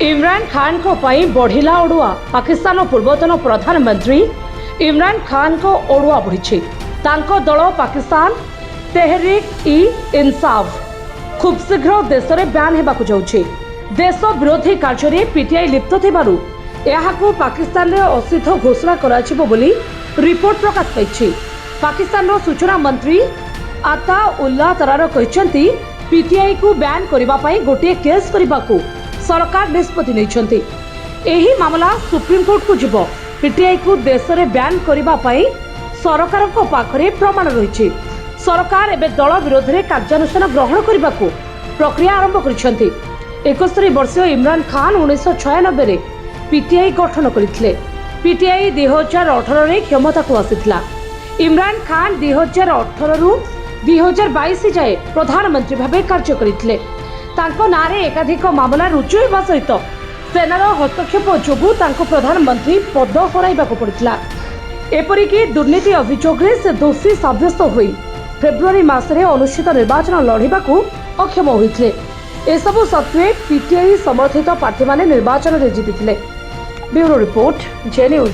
इमरान खान को पई बढ़िला ओडुआ। पाकिस्तान पूर्वतन प्रधानमंत्री इमरान खान को ओडुआ बढ़ी। तांको दल पाकिस्तान तेहरीक इ इंसाफ खूब शीघ्र देश में ब्यान होगा जाउछि। देश विरोधी कार्य पीटीआई लिप्त थिबारु एहाकु पाकिस्तान रे असिद्ध घोषणा कराजिबो बोली रिपोर्ट प्रकाश पाइछि। पाकिस्तान रो सूचना मंत्री आता उल्लाह तरार कहते पीटीआई को ब्यान करबा पई गोटे केस करबाकू सरकार निष्पत्ति नहीं। एही मामला सुप्रीम कोर्ट को जीव। पीटीआई को देश में ब्यान करबा पई सरकार को पाखरे प्रमाण रही। सरकार एवं दल विरोध में कार्यानुष्ठान ग्रहण करने को प्रक्रिया आरंभ कर। 71 वर्षीय इमरान खान 1996 रे पीटीआई गठन करथिले। पीटीआई 2018 रे क्षमता को आसीथिला। इमरान खान 2018 रु 2022 जाए प्रधानमंत्री भावे कार्य करथिले। तांको नारे एकाधिक मामला रुजु होगा सहित सेनार हस्तक्षेप जोगु तांको प्रधानमंत्री पद हराइबाकु पड़िथिला। एपरिकी दुर्नीति अभियोग से दोषी साब्यस्त होई फेब्रुआरी मासरे अनुष्ठित निर्वाचन लड़िबाकू अक्षम होइथिले। एसबु सत्वे पीटीआई समर्थित प्रार्थी माने निर्वाचन रे जीतिथिले। ब्यूरो रिपोर्ट जे न्यूज।